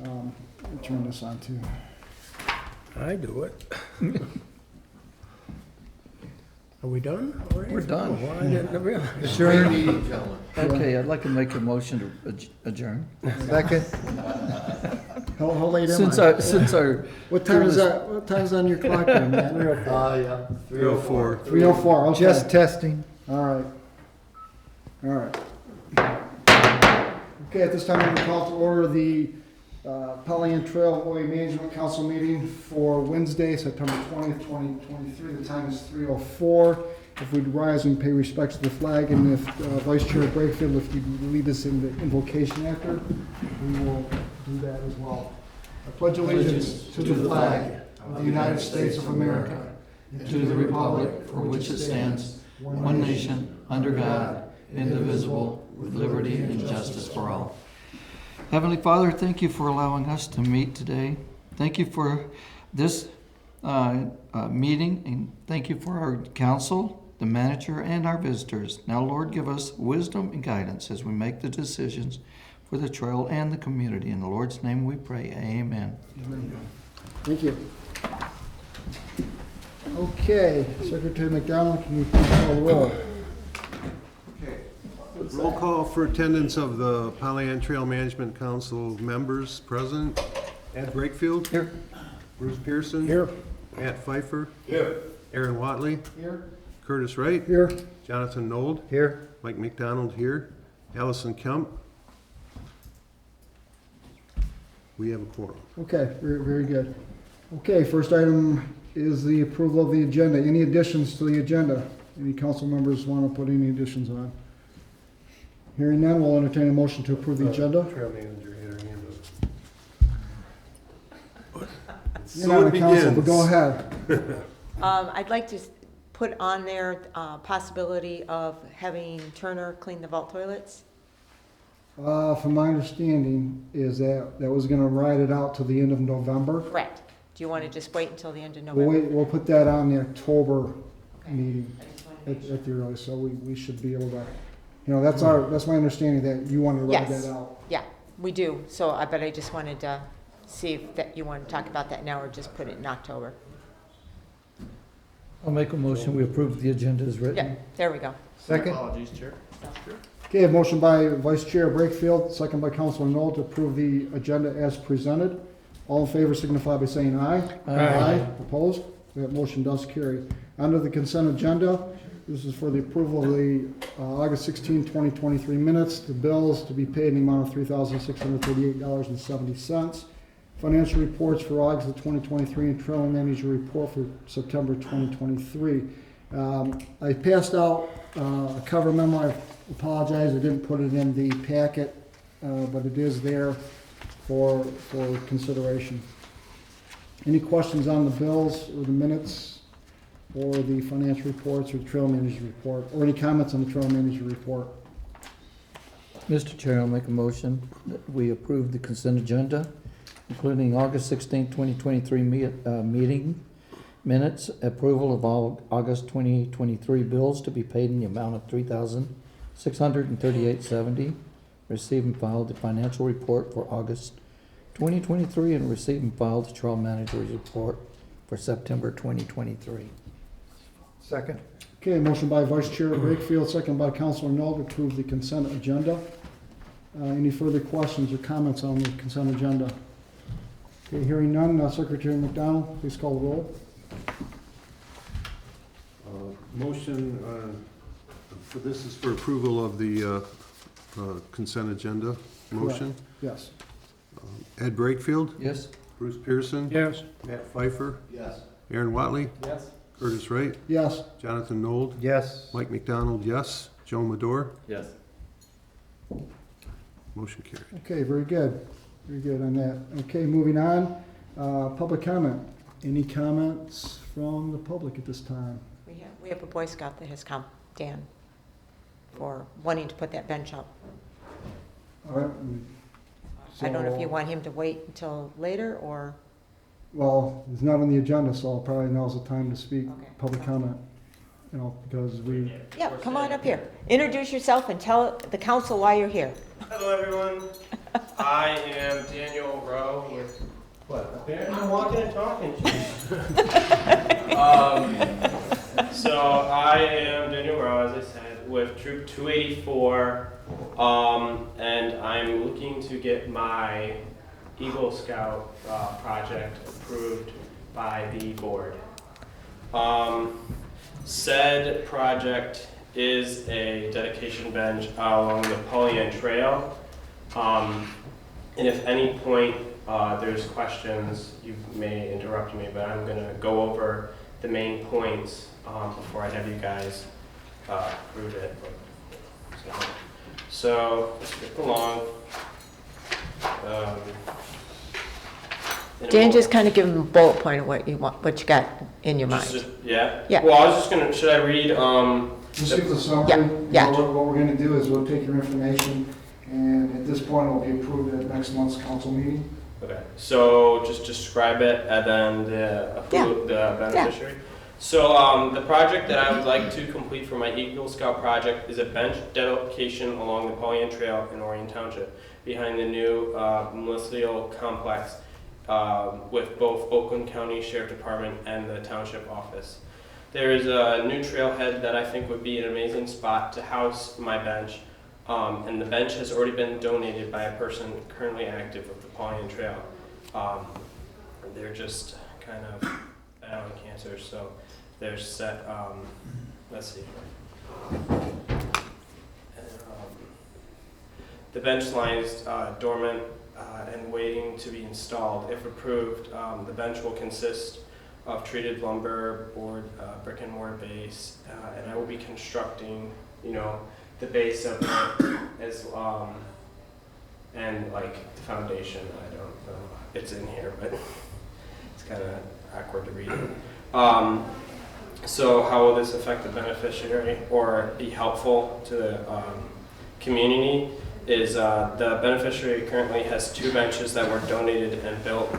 Turn this on too. I do it. Are we done already? We're done. Oh, I didn't realize. Adjourn. Okay, I'd like to make a motion to adjourn. Second. How late am Since I? our. What time is that? What time's on your clock there, Matt? 3:04. 3:04, okay. Just testing. All right. All right. Okay, at this time, I'm going to call to order the Pollyant Trail Employee Management Council meeting for Wednesday, September 20th, 2023. The time is 3:04. If we'd rise and pay respects to the flag, and if Vice Chair Brakefield, if you'd lead us in the invocation after, we will do that as well. I pledge allegiance to the flag of the United States of America, And to the republic for which it stands, one nation, under God, indivisible, with liberty and justice for all. Heavenly Father, thank you for allowing us to meet today. Thank you for this meeting, and thank you for our council, the manager, and our visitors. Now, Lord, give us wisdom and guidance as we make the decisions for the trail and the community. In the Lord's name we pray, amen. Thank you. Okay, Secretary McDonald, can you please call the roll? Okay. Roll call for attendance of the Pollyant Trail Management Council members present. Ed Brakefield. Here. Bruce Pearson. Here. Matt Pfeiffer. Here. Aaron Watley. Here. Curtis Wright. Here. Jonathan Nold. Here. Mike McDonald here. Allison Kemp. We have a quorum. Okay, very good. Okay, first item is the approval of the agenda. Any additions to the agenda? Any council members want to put any additions on? Hearing none, we'll entertain a motion to approve the agenda. Trail manager had her hand up. You're not on council, but go ahead. I'd like to put on there possibility of having Turner clean the vault toilets. From my understanding is that was gonna ride it out till the end of November. Correct. Do you want to just wait until the end of We'll November? wait, we'll put that on the October Okay. meeting I just wanted to make sure. at the earliest, so we should be able to, that's my understanding that you want to ride Yes. that out. Yeah, we do. So but I just wanted to see if that you want to talk about that now or just put it in October. I'll make a motion, we approve the agenda as Yeah, written. there we go. Second. Apologies, Chair. Okay, a motion by Vice Chair Brakefield, second by Councilor Knoll to approve the agenda as presented. All in favor signify by saying aye. Aye. Opposed? That motion does carry. Under the consent agenda, this is for the approval of the August 16, 2023 minutes. The bills to be paid in the amount of $3,638.70. Financial reports for August of 2023 and trail manager report for September 2023. I passed out a cover memo. I apologize, I didn't put it in the packet, but it is there for consideration. Any questions on the bills or the minutes or the financial reports or the trail manager report, or any comments on the trail manager report? Mr. Chair, I'll make a motion that we approve the consent agenda, including August 16, 2023 meeting minutes, approval of all August 2023 bills to be paid in the amount of $3,638.70, receive and file the financial report for August 2023, and receive and file the trail manager's report for September 2023. Second. Okay, motion by Vice Chair Brakefield, second by Councilor Knoll to approve the consent agenda. Any further questions or comments on the consent agenda? Okay, hearing none, Secretary McDonald, please call the roll. Motion, for this is for approval of the consent agenda. Motion. Yes. Ed Brakefield. Yes? Bruce Pearson. Yes. Matt Pfeiffer. Yes. Aaron Watley. Yes. Curtis Wright. Yes. Jonathan Nold. Yes. Mike McDonald, yes. Joe Madore. Yes. Motion carried. Okay, very good. Very good on that. Okay, moving on. Public comment. Any comments from the public at this time? We have a Boy Scout that has come, Dan, for wanting to put that bench up. All right. I don't know if you So- want him to wait until later or, Well, it's not on the agenda, so probably now's the time to speak, Okay. public comment. Because we, yeah, come on up here. Introduce yourself and tell the council why you're here. Hello, everyone. I am Daniel Rowe with, what, I'm walking and talking. So I am Daniel Rowe, as I said, with Troop 284, and I'm looking to get my Eagle Scout project approved by the board. Said project is a dedication bench along the Pollyant Trail. And if any point there's questions, you may interrupt me, but I'm going to go over the main points before I have you guys approve it. So let's skip along. Dan, just kind of give them a bullet point of what you want, what you got in your mind. Yeah? Yeah. Well, I was just going to, should I read? Just give the summary. Yeah. What we're gonna do is we'll take your information, and at this point, it'll be approved at next month's council meeting. Okay, so just describe it and then the beneficiary. So the project that I would like to complete for my Eagle Scout project is a bench dedication along the Pollyant Trail in Orion Township behind the new municipal complex with both Oakland County Sheriff Department and the township office. There is a new trailhead that I think would be an amazing spot to house my bench. And the bench has already been donated by a person currently active with the Pollyant Trail. They're just kind of battling cancer, so they're set, let's see. The bench lies dormant and waiting to be installed. If approved, the bench will consist of treated lumber, board, brick and mortar base, and I will be constructing, the base of it as and like the foundation. I don't know, it's in here, but it's kind of awkward to read it. So how will this affect the beneficiary or be helpful to the community is the beneficiary currently has 2 benches that were donated and built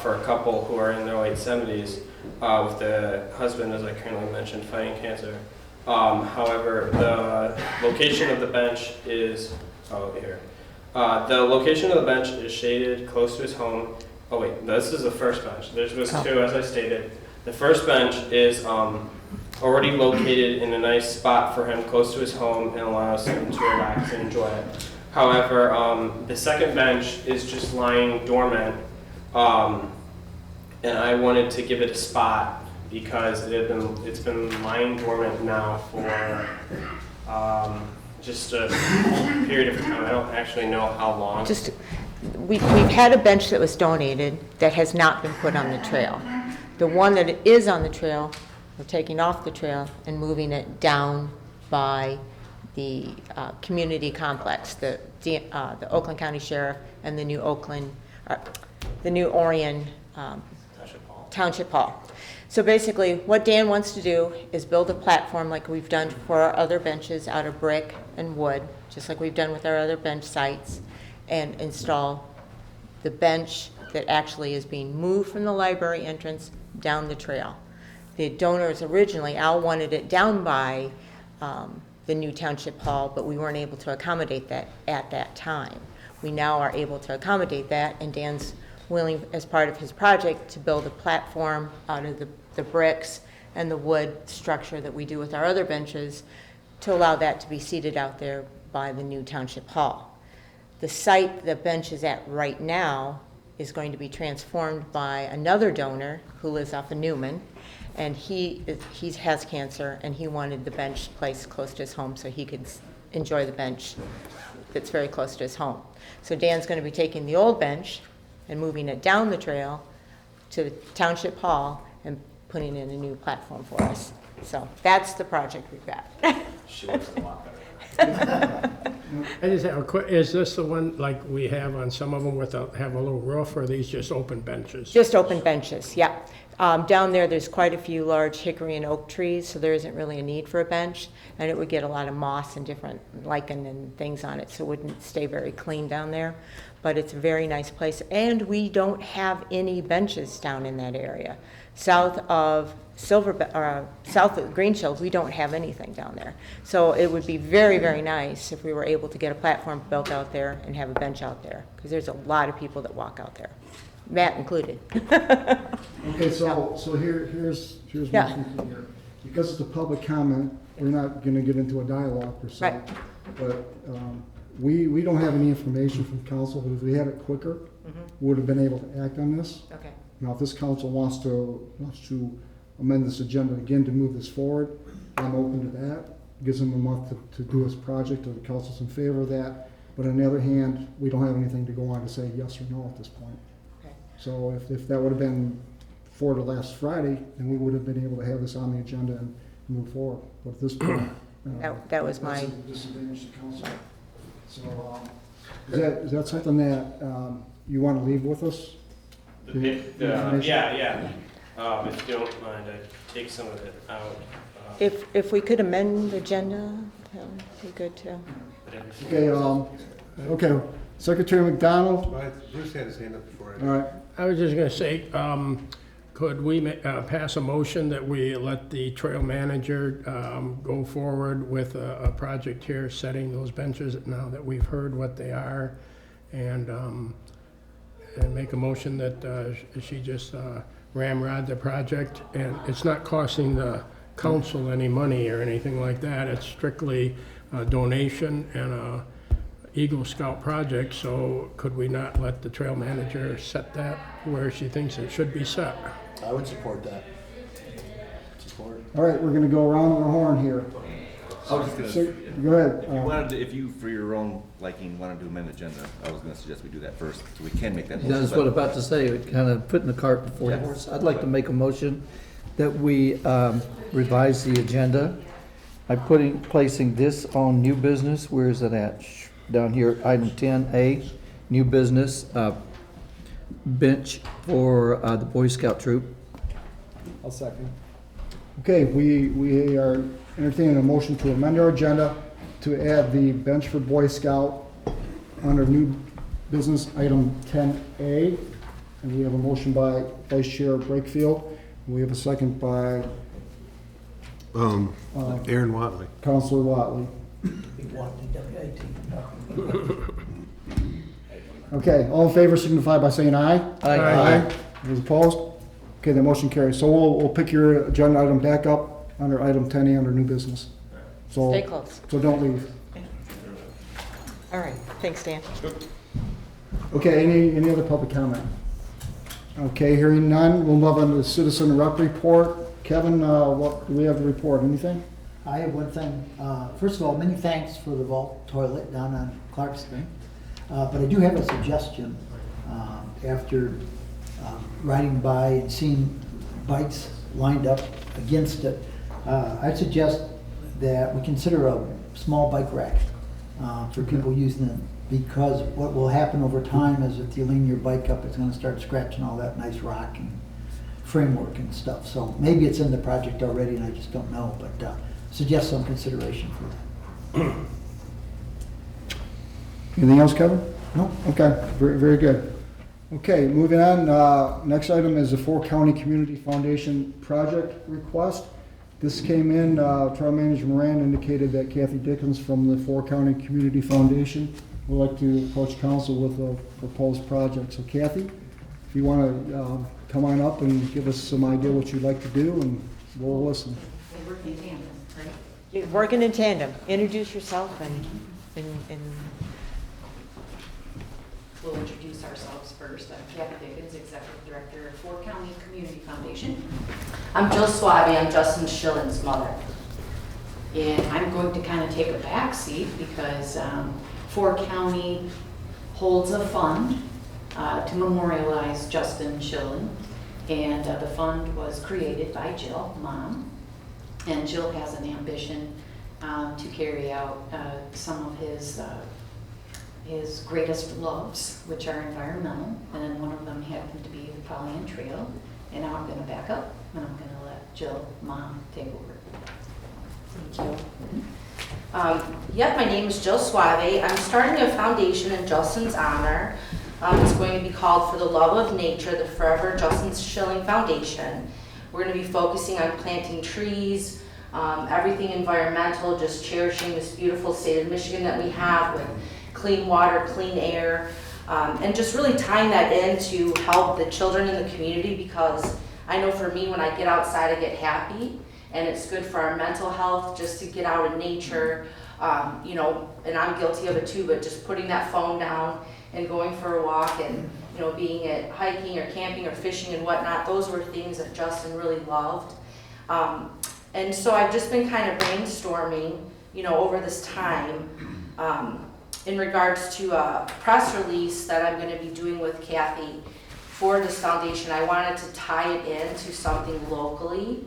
for a couple who are in their late 70s with the husband, as I currently mentioned, fighting cancer. However, the location of the bench is, here. The location of the bench is shaded close to his home. Oh wait, this is the first bench. There was 2, as I stated. The first bench is already located in a nice spot for him close to his home and allows him to relax and enjoy it. However, the second bench is just lying dormant, and I wanted to give it a spot because it's been lying dormant now for just a period of time. I don't actually know how long. We've had a bench that was donated that has not been put on the trail. The one that is on the trail, we're taking off the trail and moving it down by the community complex, the Oakland County Sheriff and the new Orion Township Hall. So basically, what Dan wants to do is build a platform like we've done for our other benches out of brick and wood, just like we've done with our other bench sites, and install the bench that actually is being moved from the library entrance down the trail. The donors originally, Al wanted it down by the new Township Hall, but we weren't able to accommodate that at that time. We now are able to accommodate that, and Dan's willing, as part of his project, to build a platform out of the bricks and the wood structure that we do with our other benches to allow that to be seated out there by the new Township Hall. The site the bench is at right now is going to be transformed by another donor who lives off of Newman, and he has cancer, and he wanted the bench placed close to his home so he could enjoy the bench that's very close to his home. So Dan's going to be taking the old bench and moving it down the trail to the Township Hall and putting in a new platform for us. So that's the project we've got. She looks a lot better. I just have a quick, is this the one like we have on some of them have a little roof, or are these just open benches? Just open benches, yeah. Down there, there's quite a few large hickory and oak trees, so there isn't really a need for a bench, and it would get a lot of moss and different lichen and things on it, so it wouldn't stay very clean down there. But it's a very nice place, and we don't have any benches down in that area. South of south of Green Shield, we don't have anything down there. So it would be very, very nice if we were able to get a platform built out there and have a bench out there, because there's a lot of people that walk out there, Matt included. Okay, so here's my Yeah. thinking here. Because it's a public comment, we're not gonna get into a dialogue per se. Right. But, we don't have any information from council, but if we had it quicker, we would have been able to act on this. Okay. Now, if this council wants to amend this agenda again to move this forward, I'm open to that. Gives them a month to do this project, if the council's in favor of that. But on the other hand, we don't have anything to go on to say yes or no at this point. Okay. So if that would have been for the last Friday, then we would have been able to have this on the agenda and move forward. But at this point. That was that's my- a disadvantage to council. So, is that something that, you want to leave with us? Yeah. If you don't mind, I'd take some of it out. If we could amend the agenda, that would be good too. Okay, Secretary McDonald, Bruce had his hand up before. all right. I was just gonna say, could we pass a motion that we let the trail manager go forward with a project here, setting those benches now that we've heard what they are, and make a motion that she just ramrod the project, and it's not costing the council any money or anything like that. It's strictly a donation and a Eagle Scout project, so could we not let the trail manager set that where she thinks it should be set? I would support that. Support. All right, we're gonna go around the horn here. I was just So, gonna, go ahead. if you wanted, if you, for your own liking, wanted to amend the agenda, I was gonna suggest we do that first, so we can make that motion. That's what I'm about to say, kind of putting the cart before the horse. I'd like to make a motion that we revise the agenda by placing this on new business. Where is it at? Down here, item 10A, new business, bench for the Boy Scout troop. I'll second. Okay, we are entertaining a motion to amend our agenda to add the bench for Boy Scout under new business item 10A. And we have a motion by Vice Chair Brakefield. We have a second by Aaron Watley. Councilor Watley. Okay, all in favor signify by saying aye. Aye. Those opposed? Okay, the motion carries. So we'll pick your agenda item back up under item 10A under new business. So, Stay close. so don't leave. All right, thanks, Dan. Okay, any other public comment? Okay, hearing none, we'll move on to the citizen rep report. Kevin, what do we have to report? Anything? I have one thing. First of all, many thanks for the vault toilet down on Clarkston. But I do have a suggestion. After riding by and seeing bikes lined up against it, I'd suggest that we consider a small bike rack for people using it. Because what will happen over time is if you lean your bike up, it's going to start scratching all that nice rock and framework and stuff. So maybe it's in the project already and I just don't know, but suggest some consideration for that. Anything else, Kevin? No? Okay, very, very good. Okay, moving on, next item is the Four County Community Foundation project request. This came in, Trial Manager Moran indicated that Kathy Dickens from the Four County Community Foundation would like to approach council with a proposed project. So Kathy, if you want to come on up and give us some idea what you'd like to do, and we'll listen. You're working in tandem. Introduce yourself and We'll introduce ourselves first. I'm Kathy Dickens, Executive Director of Four County Community Foundation. I'm Jill Swaby, I'm Justin Schillen's mother. And I'm going to kind of take a back seat because Four County holds a fund to memorialize Justin Schillen. And the fund was created by Jill, Mom. And Jill has an ambition to carry out some of his greatest loves, which are environmental, and one of them happened to be the Pollyant Trail. And now I'm gonna back up, and I'm gonna let Jill, Mom, take over. Thank you. Yep, my name is Jill Suave. I'm starting a foundation in Justin's honor. It's going to be called For the Love of Nature, the Forever Justin Schilling Foundation. We're going to be focusing on planting trees, everything environmental, just cherishing this beautiful state of Michigan that we have with clean water, clean air, and just really tying that in to help the children in the community, because I know for me, when I get outside, I get happy, and it's good for our mental health just to get out in nature, you know, and I'm guilty of it too, but just putting that phone down and going for a walk and, you know, being at hiking or camping or fishing and whatnot, those were things that Justin really loved. And so I've just been kind of brainstorming, you know, over this time in regards to a press release that I'm going to be doing with Kathy for this foundation. I wanted to tie it into something locally.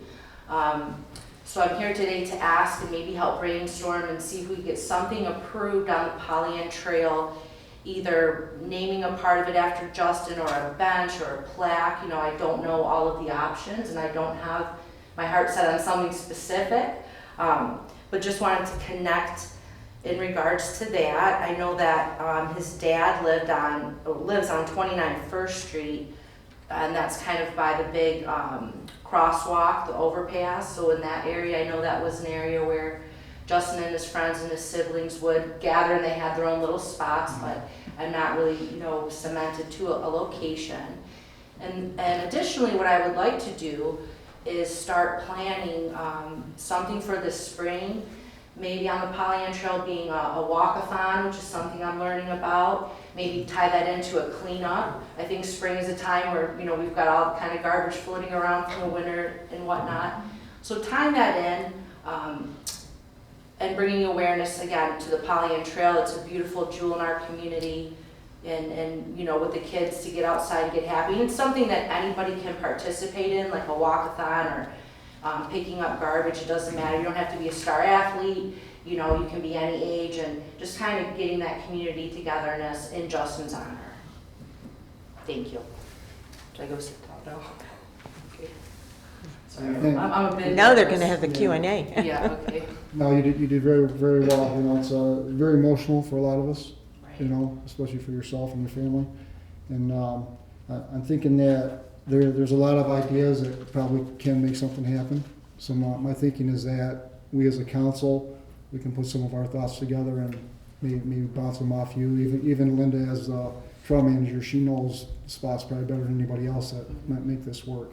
So I'm here today to ask and maybe help brainstorm and see if we get something approved on the Pollyant Trail, either naming a part of it after Justin or a bench or a plaque. You know, I don't know all of the options and I don't have my heart set on something specific, but just wanted to connect in regards to that. I know that his dad lives on 29 First Street, and that's kind of by the big crosswalk, the overpass. So in that area, I know that was an area where Justin and his friends and his siblings would gather, and they had their own little spots, but I'm not really, you know, cemented to a location. And additionally, what I would like to do is start planning something for this spring, maybe on the Pollyant Trail being a walk-a-thon, which is something I'm learning about. Maybe tie that into a cleanup. I think spring is a time where, you know, we've got all kind of garbage floating around from the winter and whatnot. So tying that in and bringing awareness again to the Pollyant Trail. It's a beautiful jewel in our community, and you know, with the kids to get outside and get happy. And it's something that anybody can participate in, like a walk-a-thon or picking up garbage. It doesn't matter. You don't have to be a star athlete. You know, you can be any age, and just kind of getting that community togetherness in Justin's honor. Thank you. Should I go sit down now? Okay. Sorry, I'm a bit. Now they're going to nervous. have the Q&A. Yeah, okay. No, you did very, very well. You know, it's very emotional for a lot of us, Right. you know, especially for yourself and your family. And I'm thinking that there's a lot of ideas that probably can make something happen. So my thinking is that we as a council, we can put some of our thoughts together and maybe bounce them off you. Even Linda, as the trail manager, she knows the spots probably better than anybody else that might make this work.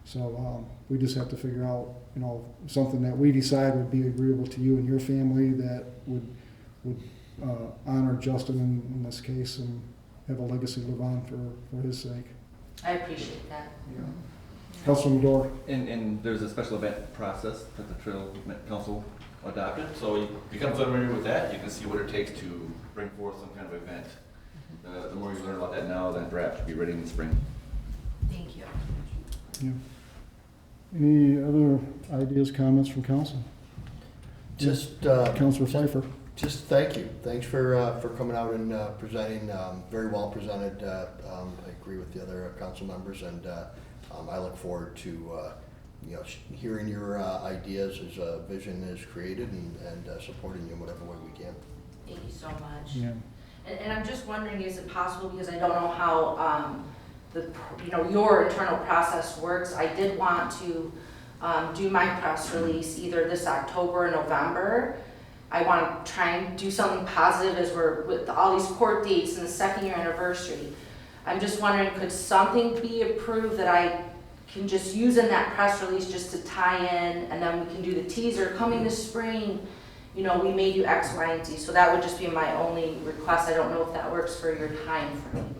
So we just have to figure out, you know, something that we decide would be agreeable to you and your family, that would honor Justin in this case and have a legacy live on for his sake. I appreciate that. Yeah. Councilman Dorr. And there's a special event process that the Trail Council adopted, so you become familiar with that. You can see what it takes to bring forth some kind of event. The more you learn about that now, then perhaps you'll be ready in the spring. Thank you. Yeah. Any other ideas, comments from council? Just, Councilor Pfeiffer. just thank you. Thanks for coming out and presenting, very well presented. I agree with the other council members, and I look forward to you know, hearing your ideas as a vision is created, and supporting you in whatever way we can. Thank you so much. Yeah. And I'm just wondering, is it possible, because I don't know how your internal process works. I did want to do my press release either this October or November. I want to try and do something positive as we're with all these court dates and the 2nd year anniversary. I'm just wondering, could something be approved that I can just use in that press release just to tie in, and then we can do the teaser coming this spring. You know, we may do X, Y, and Z. So that would just be my only request. I don't know if that works for your time frame.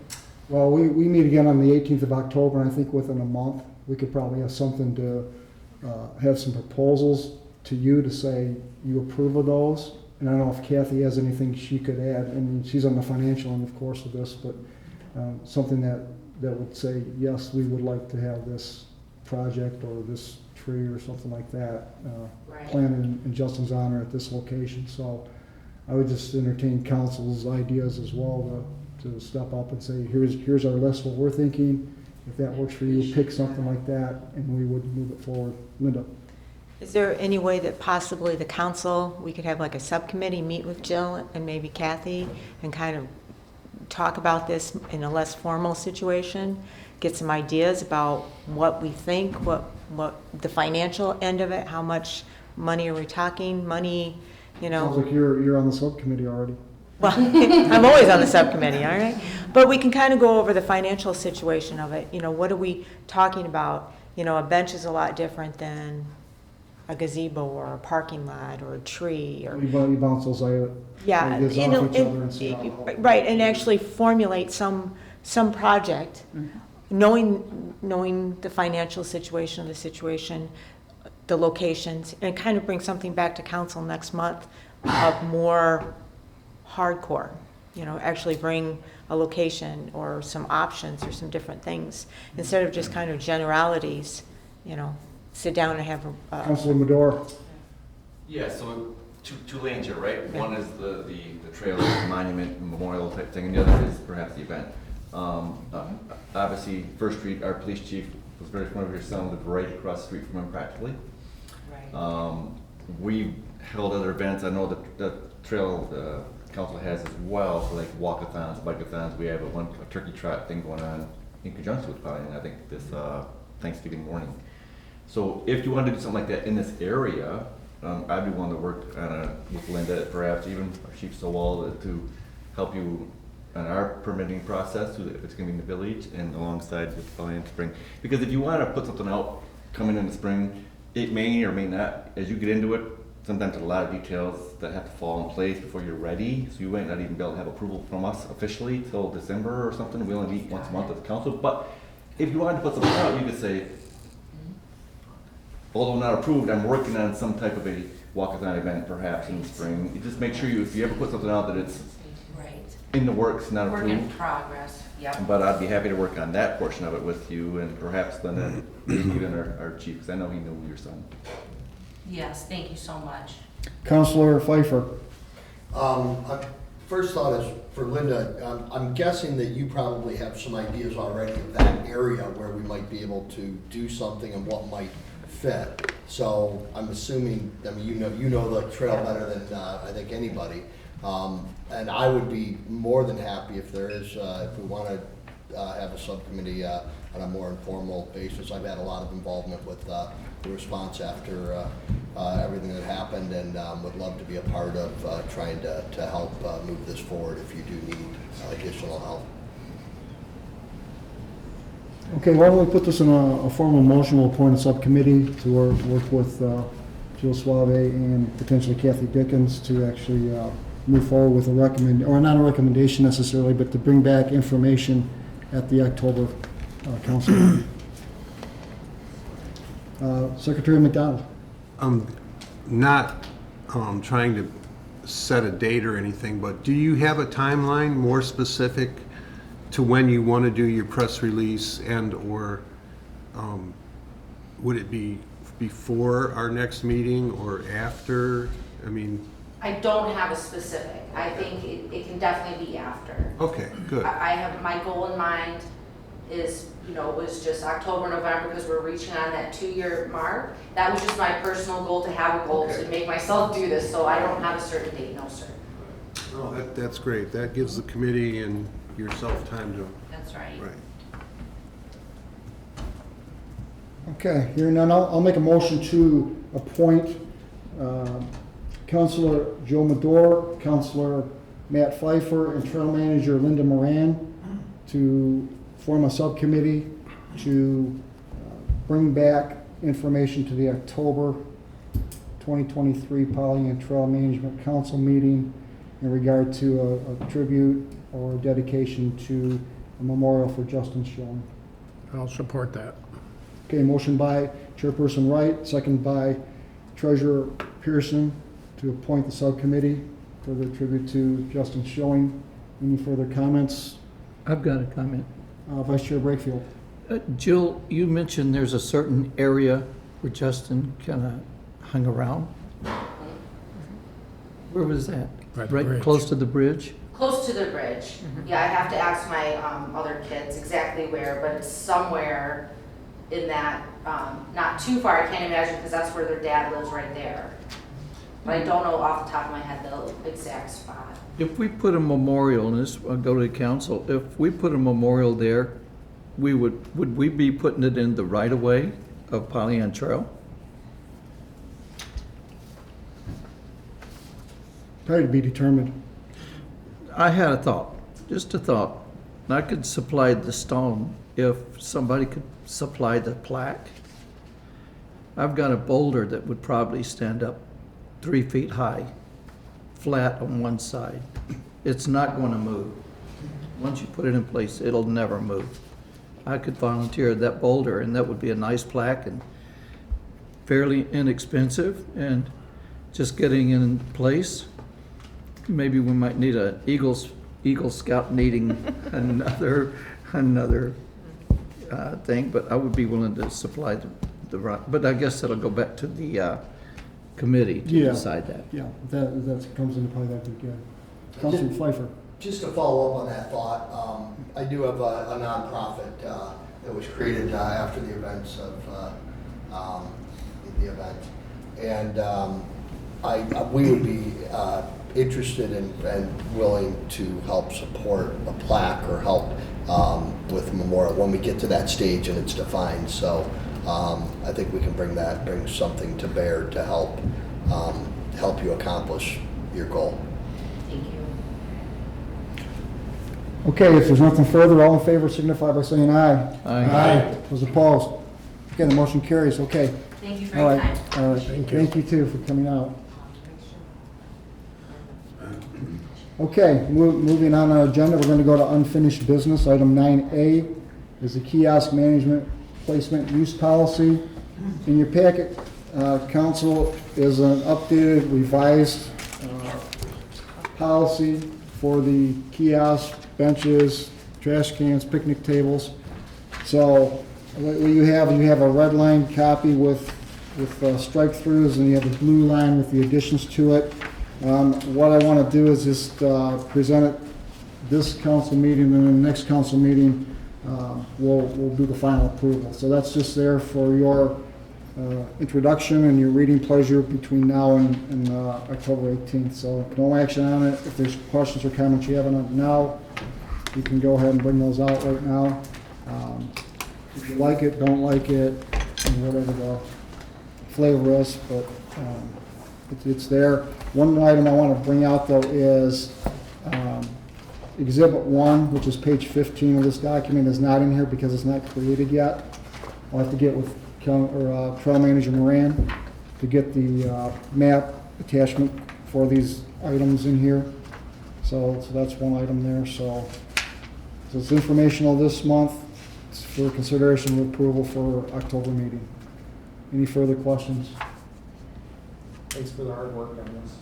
Well, we meet again on the 18th of October, and I think within a month, we could probably have something to have some proposals to you to say you approve of those. And I don't know if Kathy has anything she could add. I mean, she's on the financial end, of course, of this, but something that would say, yes, we would like to have this project or this tree or something like that Right. planted in Justin's honor at this location. So I would just entertain council's ideas as well to step up and say, here's our list, what we're thinking. if that works for you, pick something like that, and we would move it forward. Linda? Is there any way that possibly the council, we could have like a subcommittee, meet with Jill and maybe Kathy and kind of talk about this in a less formal situation, get some ideas about what we think, what the financial end of it, how much money are we talking, money, you know. Sounds like you're on the subcommittee already. Well, I'm always on the subcommittee, all right? But we can kind of go over the financial situation of it. You know, what are we talking about? You know, a bench is a lot different than a gazebo or a parking lot or a tree or. You bounce those Yeah, ideas you off know, each other and see how. right, and actually formulate some project, knowing the financial situation of the situation, the locations, and kind of bring something back to council next month of more hardcore, you know, actually bring a location or some options or some different things, instead of just kind of generalities, you know, sit down and have a. Councilor Madore? Yeah, so two lanes here, right? One is the trail monument memorial type thing, and the other is perhaps the event. Obviously, First Street, our police chief was very familiar with your son, lived right across the street from him practically. Right. We held other events. I know that the trail council has as well, so like walkathons, bikeathons. We have a turkey trot thing going on in conjunction with Valley, I think this Thanksgiving morning. So if you wanted to do something like that in this area, I'd be willing to work with Linda, perhaps even Chief Sowell, to help you on our permitting process, if it's going to be in the village, and alongside with Valley in Spring. Because if you want to put something out coming in the spring, it may or may not, as you get into it, sometimes there's a lot of details that have to fall in place before you're ready, so you might not even be able to have approval from us officially till December or something. We only meet once a month as a council, but if you wanted to put something out, you could say, although not approved, I'm working on some type of a walkathon event perhaps in the spring. You just make sure if you ever put something out that it's in the works, not Work approved. in progress, yep. But I'd be happy to work on that portion of it with you, and perhaps Linda, maybe even our chief, because I know he knew your son. Yes, thank you so much. Councilor Pfeiffer? First thought is for Linda, I'm guessing that you probably have some ideas already of that area where we might be able to do something and what might fit. So I'm assuming, I mean, you know the trail better than I think anybody. And I would be more than happy if there is, if we want to have a subcommittee on a more informal basis. I've had a lot of involvement with the response after everything that happened, and would love to be a part of trying to help move this forward if you do need additional help. Okay, why don't we put this in a formal motion? We'll appoint a subcommittee to work with Jill Suave and potentially Kathy Dickens to actually move forward with or not a recommendation necessarily, but to bring back information at the October council meeting. Secretary McDonald. Not trying to set a date or anything, but do you have a timeline more specific to when you want to do your press release, and/or would it be before our next meeting or after? I mean, I don't have a specific. I think it can definitely be after. okay, good. I have, my goal in mind is, was just October, November, because we're reaching on that 2-year mark. That was just my personal goal, to have a goal to make myself do this, so I don't have a certain date, no, sir. Oh, that's great. That gives the committee and yourself time to, That's right. right. Okay, hearing none, I'll make a motion to appoint Councilor Joe Madore, Councilor Matt Pfeiffer, and Trail Manager Linda Moran to form a subcommittee to bring back information to the October 2023 Poly and Trail Management Council meeting in regard to a tribute or a dedication to a memorial for Justin Schilling. I'll support that. Okay, motion by Chairperson Wright, second by Treasurer Pearson to appoint the subcommittee for the tribute to Justin Schilling. Any further comments? I've got a comment. Vice Chair Brakefield. Jill, you mentioned there's a certain area where Justin kind of hung around. Where was that? By the bridge. Close to the bridge? Close to the bridge. Yeah, I have to ask my other kids exactly where, but it's somewhere in that, not too far, I can't imagine, because that's where their dad lives right there. But I don't know off the top of my head the exact spot. If we put a memorial, and this, I'll go to the council, if we put a memorial there, would we be putting it in the right of way of Pollyant Trail? Probably to be determined. I had a thought, just a thought. I could supply the stone if somebody could supply the plaque. I've got a boulder that would probably stand up 3 feet high, flat on one side. It's not going to move. Once you put it in place, it'll never move. I could volunteer that boulder, and that would be a nice plaque and fairly inexpensive, and just getting in place. Maybe we might need a Eagle Scout needing another thing, but I would be willing to supply the right, but I guess that'll go back to the committee to Yeah. decide that. Yeah, that comes into play, that'd be good. Councilman Pfeiffer. Just to follow up on that thought, I do have a nonprofit that was created after the events of the event. And we would be interested and willing to help support a plaque or help with memorial when we get to that stage and it's defined. So I think we can bring something to bear to help you accomplish your goal. Thank you. Okay, if there's nothing further, all in favor signify by saying aye. Aye. Those opposed? Okay, the motion carries, okay. Thank you for All your right, time. all right. Thank you too for coming out. Okay, moving on our agenda, we're gonna go to unfinished business. Item 9A is the kiosk management placement use policy. In your packet, council, is an updated revised policy for the kiosk, benches, trash cans, picnic tables. So what you have a red line copy with strike throughs, and you have a blue line with the additions to it. What I want to do is just present it this council meeting, and then the next council meeting, we'll do the final approval. So that's just there for your introduction and your reading pleasure between now and October 18th. So no action on it. If there's questions or comments you have on it now, you can go ahead and bring those out right now. If you like it, don't like it, and whatever the flavor is, but it's there. One item I want to bring out though is Exhibit 1, which is page 15 of this document, is not in here because it's not created yet. I'll have to get with Trail Manager Moran to get the map attachment for these items in here. So that's one item there. So it's informational this month. It's for consideration of approval for October meeting. Any further questions? Thanks for the hard work on this.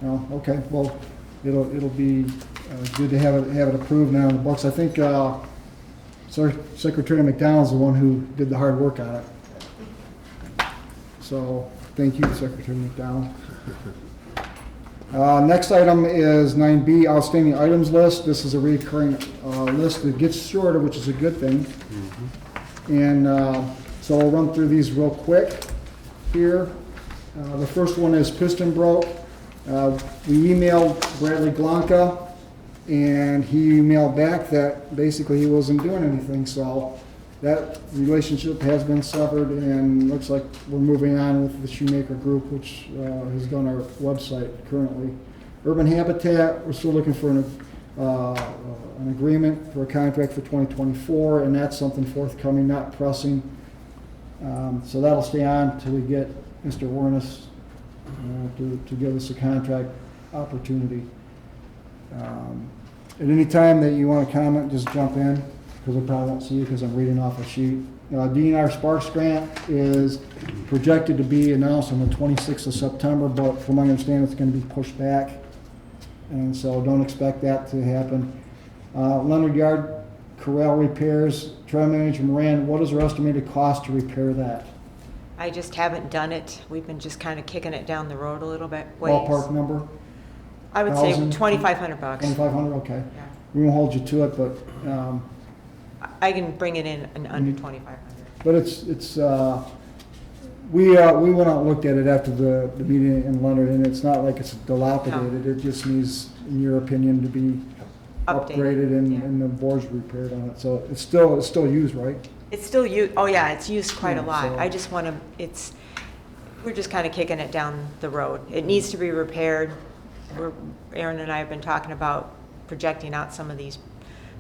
No? Okay, well, it'll be good to have it approved now in the books. I think Secretary McDonald's the one who did the hard work on it. So, thank you, Secretary McDonald. Next item is 9B, outstanding items list. This is a recurring list that gets shorter, which is a good thing. And so I'll run through these real quick here. The first one is piston broke. We emailed Bradley Glonka, and he emailed back that basically he wasn't doing anything. So that relationship has been severed, and looks like we're moving on with the Shoemaker Group, which has done our website currently. Urban Habitat, we're still looking for an agreement for a contract for 2024, and that's something forthcoming, not pressing. So that'll stay on until we get Mr. Warnes to give us a contract opportunity. At any time that you want to comment, just jump in, because I probably won't see you because I'm reading off a sheet. DNR Sparks Grant is projected to be announced on the 26th of September, but from my understanding, it's going to be pushed back. And so don't expect that to happen. Leonard Yard corral repairs, Trail Manager Moran, what is our estimated cost to repair that? I just haven't done it. We've been just kind of kicking it down the road a little bit ways. Ballpark number? I would say $1,000? 2,500 bucks. 2,500, okay. Yeah. We won't hold you to it, but, I can bring it in under 2,500. but we went out and looked at it after the meeting in Leonard, and it's not like it's dilapidated. It just needs, in your opinion, to be Updated, upgraded yeah. and the boards repaired on it. So it's still used, right? It's still used, oh yeah, it's used quite a Yeah, lot. so- I just want to, we're just kind of kicking it down the road. It needs to be repaired. Aaron and I have been talking about projecting out some of these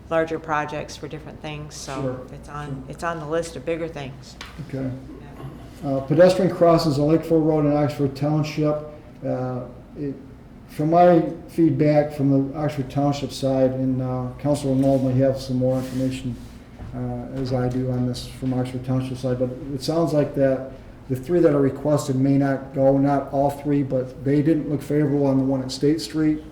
larger projects for different things, so Sure, it's on the list of bigger things. Okay. Pedestrian crosses on Lakeville Road in Oxford Township. From my feedback from the Oxford Township side, and Councilor Noel may have some more information as I do on this from Oxford Township side, but it sounds like that the three that are requested may not go, not all three, but they didn't look favorable on the one at State Street.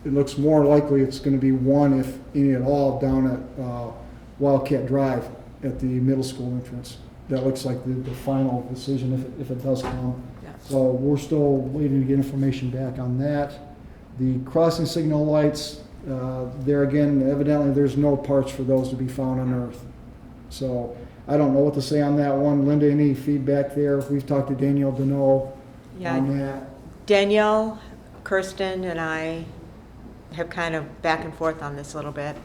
It looks more likely it's going to be one, if any at all, down at Wildcat Drive at the middle school entrance. That looks like the final decision if it does come. Yeah. So we're still waiting to get information back on that. The crossing signal lights, there again, evidently there's no parts for those to be found on Earth. So I don't know what to say on that one. Linda, any feedback there? We've talked to Danielle Deneau on that. Danielle, Kirsten, and I have kind of back and forth on this a little bit.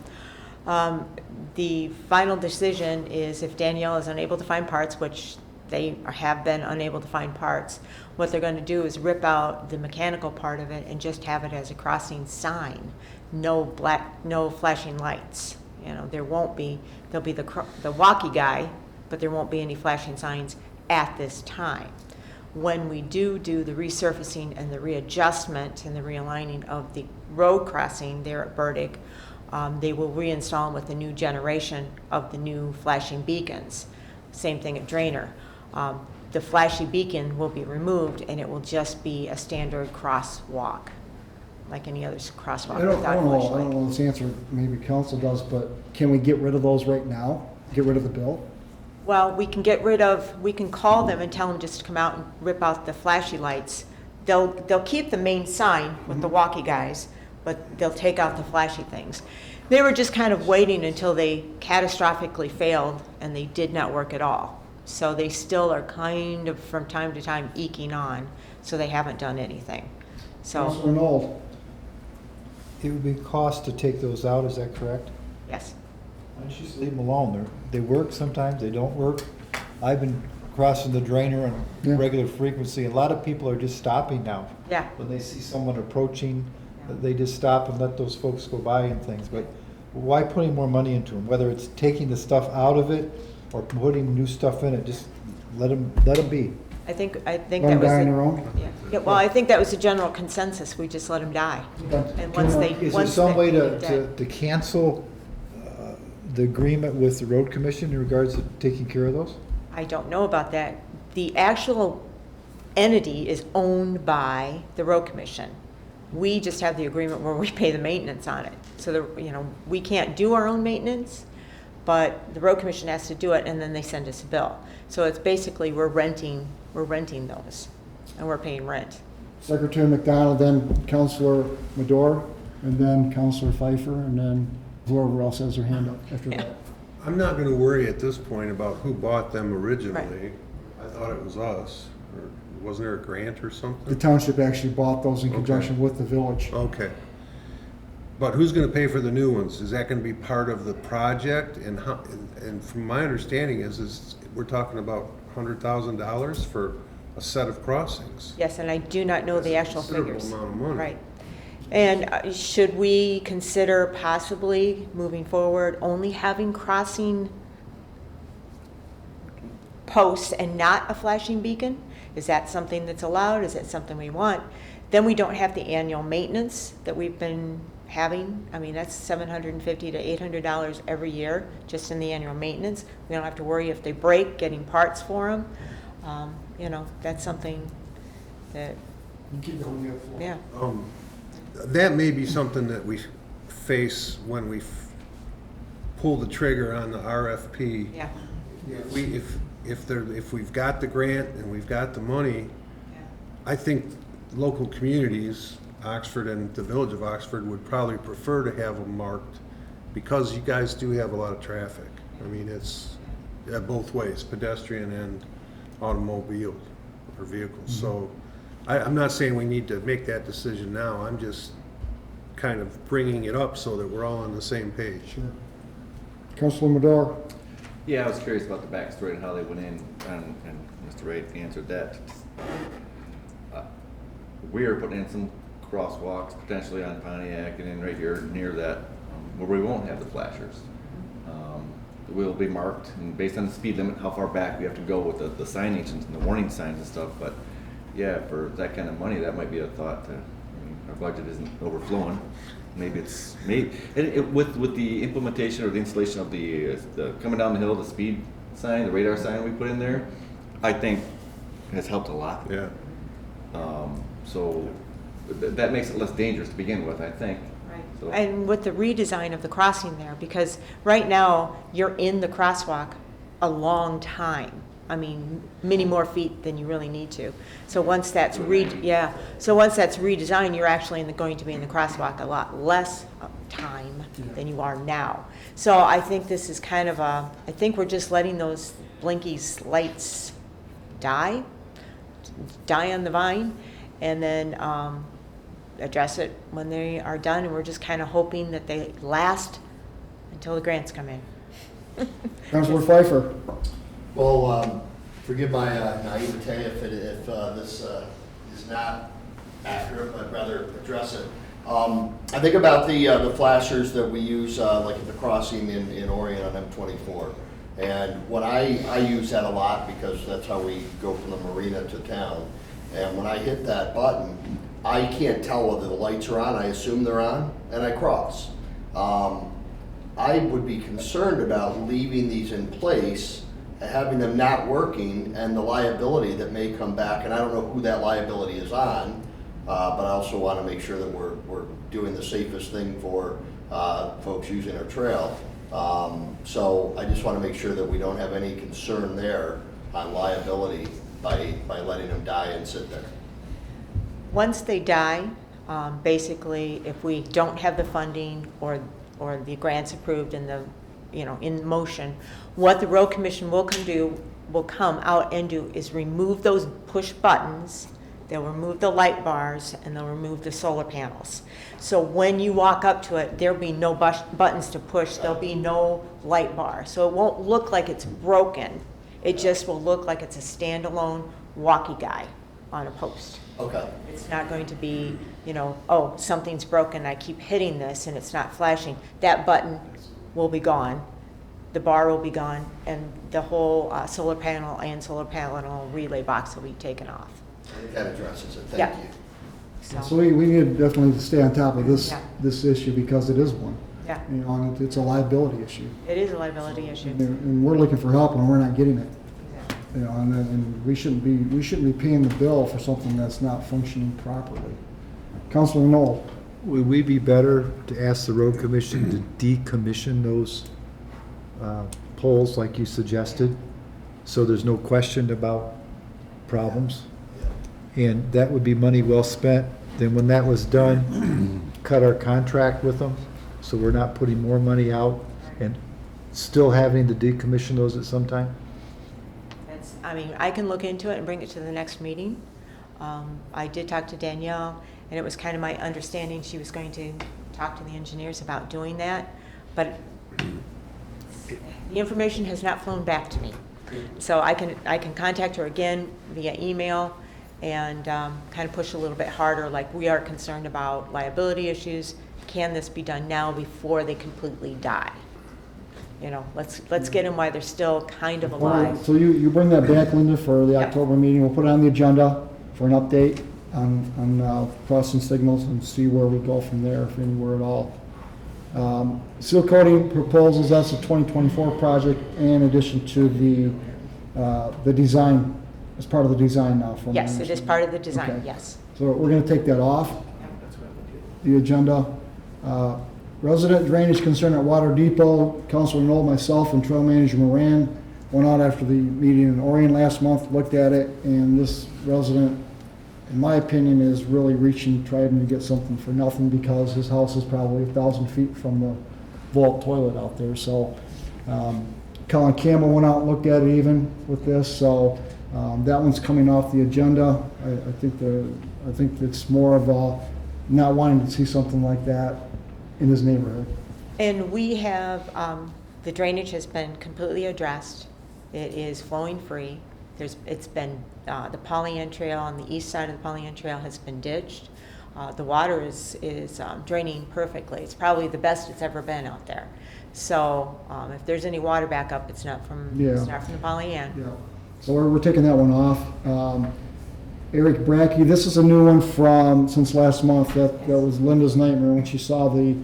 The final decision is if Danielle is unable to find parts, which they have been unable to find parts, what they're going to do is rip out the mechanical part of it and just have it as a crossing sign. No flashing lights. You know, there'll be the walkie guy, but there won't be any flashing signs at this time. When we do the resurfacing and the readjustment and the realigning of the road crossing there at Burdick, they will reinstall them with the new generation of the new flashing beacons. Same thing at Drainer. The flashy beacon will be removed and it will just be a standard crosswalk, like any other crosswalk I don't without flashing. know this answer, maybe council does, but can we get rid of those right now? Get rid of the bill? Well, we can call them and tell them just to come out and rip out the flashy lights. They'll keep the main sign with the walkie guys, but they'll take out the flashy things. They were just kind of waiting until they catastrophically failed and they did not work at all. So they still are kind of from time to time eking on, so they haven't done anything. Councilor So, Noel? It would be cost to take those out, is that correct? yes. Why don't you just leave them alone? They work sometimes, they don't work. I've been crossing the Drainer on Yeah. regular frequency. A lot of people are just stopping now. Yeah. When they see someone approaching, they just stop and let those folks go by and things. But why putting more money into them? Whether it's taking the stuff out of it or putting new stuff in it, just let them be. I think Let that them was die on the- their own? Yeah, well, I think that was the general consensus. We just let them die. And once they, Is there once some way they're to dead. cancel the agreement with the road commission in regards to taking care of those? I don't know about that. The actual entity is owned by the road commission. We just have the agreement where we pay the maintenance on it. So we can't do our own maintenance, but the road commission has to do it, and then they send us a bill. So it's basically we're renting those, and we're paying rent. Secretary McDonald, then Councilor Madore, and then Councilor Pfeiffer, and then whoever else has their hand up after that. I'm not gonna worry at this point about who bought them originally. I thought it was us, or wasn't there a grant or The something? township actually bought those in conjunction with the village. Okay. But who's gonna pay for the new ones? Is that gonna be part of the project? And how, and from my understanding is we're talking about $100,000 for a set of crossings. Yes, and I do not know the That's a actual considerable figures. amount of money. Right. And should we consider possibly moving forward only having crossing posts and not a flashing beacon? Is that something that's allowed? Is that something we want? Then we don't have the annual maintenance that we've been having. I mean, that's $750 to $800 every year just in the annual maintenance. We don't have to worry if they break, getting parts for them. That's something that, yeah. That may be something that we face when we pull the trigger on the RFP. Yeah. If we've got the grant and we've got the money, I think local communities Oxford and the Village of Oxford would probably prefer to have them marked because you guys do have a lot of traffic. I mean, it's both ways, pedestrian and automobile or vehicles. So I'm not saying we need to make that decision now. I'm just kind of bringing it up so that we're all on the same page. Sure. Councilor Madore? Yeah, I was curious about the backstory and how they went in, and Mr. Wright answered that. We are putting in some crosswalks potentially on Pontiac and then right here near that, where we won't have the flashers. Will be marked, and based on the speed limit, how far back we have to go with the signage and the warning signs and stuff. But yeah, for that kind of money, that might be a thought. I mean, our budget isn't overflowing. Maybe with the implementation or the installation of the coming down the hill, the speed sign, the radar sign we put in there, I think has helped a lot. Yeah. So that makes it less dangerous to begin with, I think. Right. So- And with the redesign of the crossing there, because right now, you're in the crosswalk a long time. I mean, many more feet than you really need to. So once that's redesigned, you're actually going to be in the crosswalk a lot less time than you are now. So I think this is kind of I think we're just letting those blinkies lights die on the vine, and then address it when they are done, and we're just kind of hoping that they last until the grants come in. Councilor Pfeiffer? Well, forgive my naivete if this is not accurate, but rather address it. I think about the flashers that we use like at the crossing in Orion on M24. And when I use that a lot because that's how we go from the marina to town. And when I hit that button, I can't tell whether the lights are on. I assume they're on, and I cross. I would be concerned about leaving these in place, having them not working, and the liability that may come back. And I don't know who that liability is on, but I also want to make sure that we're doing the safest thing for folks using our trail. So I just want to make sure that we don't have any concern there on liability by letting them die and sit there. Once they die, basically, if we don't have the funding or the grants approved and in motion, what the road commission will come out and do is remove those push buttons. They'll remove the light bars and they'll remove the solar panels. So when you walk up to it, there'll be no buttons to push. There'll be no light bar. So it won't look like it's broken. It just will look like it's a standalone walkie guy on a post. Okay. It's not going to be, oh, something's broken, I keep hitting this and it's not flashing. That button will be gone, the bar will be gone, and the whole solar panel and solar panel relay box will be taken off. I think that addresses it. Thank Yeah. you. So, We need definitely to stay on top of Yeah. this issue because it is one. yeah, And it's a liability issue. it is a liability issue. And we're looking for help and we're not getting it. And we shouldn't be paying the bill for something that's not functioning properly. Councilor Knoll? Would we be better to ask the road commission to decommission those poles like you suggested? So there's no question about problems? And that would be money well spent. Then when that was done, cut our contract with them, so we're not putting more money out and still having to decommission those at some time? I can look into it and bring it to the next meeting. I did talk to Danielle, and it was kind of my understanding she was going to talk to the engineers about doing that, but the information has not flown back to me. So I can contact her again via email and kind of push a little bit harder, like we are concerned about liability issues. Can this be done now before they completely die? Let's get them while they're still kind of alive. So you bring that back, Linda, for the October meeting. We'll put it on the agenda for an update on crossing signals and see where we go from there, if anywhere at all. Seal coating proposals, that's a 2024 project in addition to the design, as part of the design now. From Yes, it is part of the design, Okay. yes. So we're going to take that off the agenda. Resident drainage concern at Water Depot, Councilor Knoll, myself, and Trail Manager Moran went out after the meeting in Orion last month, looked at it, and this resident in my opinion, is really reaching, trying to get something for nothing because his house is probably 1,000 feet from the vault toilet out there. So Colin Campbell went out and looked at it even with this. So that one's coming off the agenda. I think it's more of a not wanting to see something like that in his neighborhood. And we have, the drainage has been completely addressed. It is flowing free. It's been, the Pollyant Trail on the east side of the Pollyant Trail has been ditched. The water is draining perfectly. It's probably the best it's ever been out there. So if there's any water backup, it's not from the Pollyant. Yeah. So we're taking that one off. Eric Brackey, this is a new one from since last month. That was Linda's nightmare when she saw the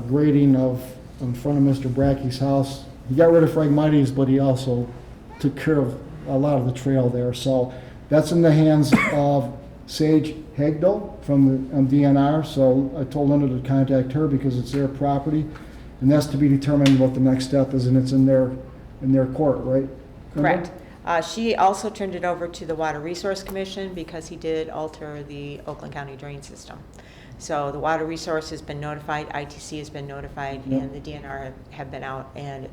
grading in front of Mr. Brackey's house. He got rid of Phragmites, but he also took care of a lot of the trail there. So that's in the hands of Sage Hagdahl from the DNR. So I told Linda to contact her because it's their property, and that's to be determined what the next step is, and it's in their court, right? Correct. She also turned it over to the Water Resource Commission because he did alter the Oakland County drain system. So the Water Resource has been notified, ITC has been notified, and the DNR have been out and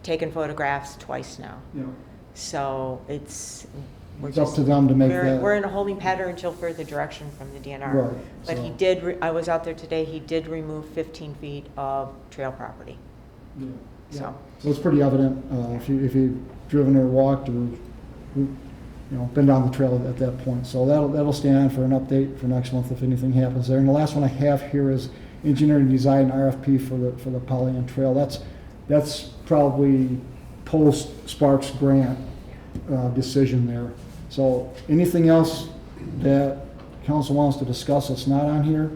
taken photographs twice now. Yeah. So it's up to them to make that. We're in a holding pattern until further direction from the DNR. Right, But so- he did, I was out there today, he did remove 15 feet of trail property. Yeah. So, So it's pretty evident if you've driven or walked or been down the trail at that point. So that'll stand for an update for next month if anything happens there. And the last one I have here is engineering design RFP for the Pollyant Trail. That's probably post Sparks grant decision there. So anything else that council wants to discuss that's not on here?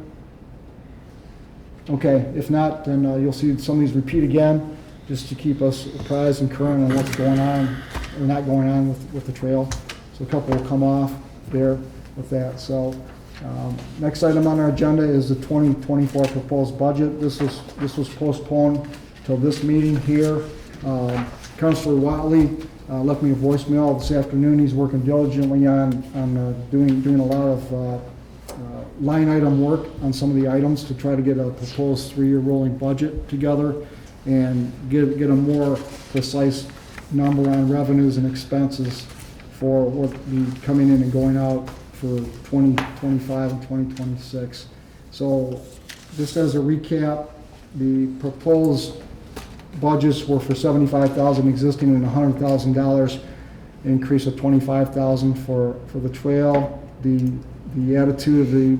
Okay, if not, then you'll see some of these repeat again, just to keep us apprised and current on what's going on or not going on with the trail. So a couple will come off there with that. So next item on our agenda is the 2024 proposed budget. This was postponed till this meeting here. Councilor Watley left me a voicemail this afternoon. He's working diligently on doing a lot of line item work on some of the items to try to get a proposed 3-year rolling budget together and get a more precise number on revenues and expenses for what be coming in and going out for 2025 and 2026. So just as a recap, the proposed budgets were for $75,000 existing and $100,000 increase of $25,000 for the trail. The attitude of the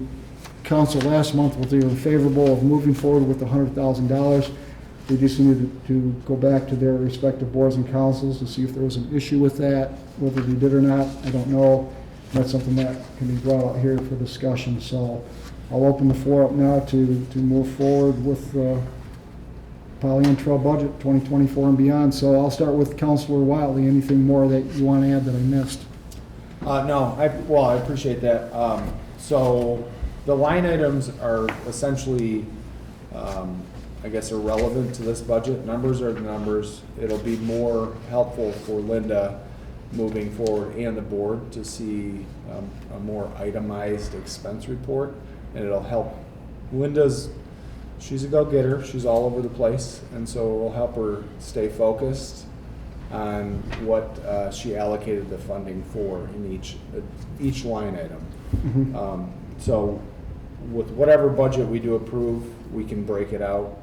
council last month was they were favorable of moving forward with the $100,000. They just needed to go back to their respective boards and councils to see if there was an issue with that. Whether they did or not, I don't know. That's something that can be brought out here for discussion. So I'll open the floor up now to move forward with Pollyant Trail budget 2024 and beyond. So I'll start with Councilor Wiley. Anything more that you want to add that I missed? No, I appreciate that. So the line items are essentially, I guess, irrelevant to this budget. Numbers are the numbers. It'll be more helpful for Linda moving forward and the board to see a more itemized expense report, and it'll help. She's a go-getter. She's all over the place, and so it will help her stay focused on what she allocated the funding for in each line item. So with whatever budget we do approve, we can break it out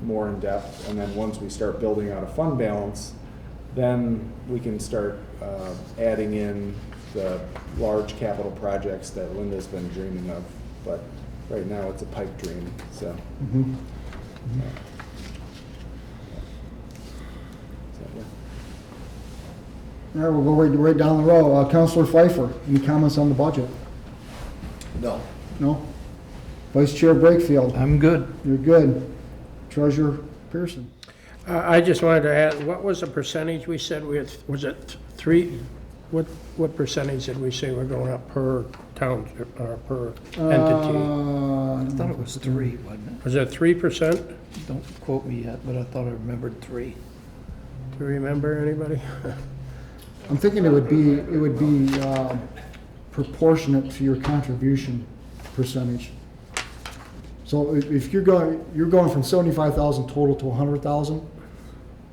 more in depth, and then once we start building out a fund balance, then we can start adding in the large capital projects that Linda's been dreaming of. But right now it's a pipe dream, so. All right, we'll go right down the row. Councilor Pfeiffer, any comments on the budget? No. No? Vice Chair Brakefield? I'm good. You're good. Treasurer Pearson? I just wanted to add, what was the percentage we said we had, was it 3? What percentage did we say we're going up per town, or per entity? I thought it was 3, wasn't it? Was it 3%? Don't quote me yet, but I thought I remembered 3. Do you remember, anybody? I'm thinking it would be proportionate to your contribution percentage. So if you're going from 75,000 total to 100,000,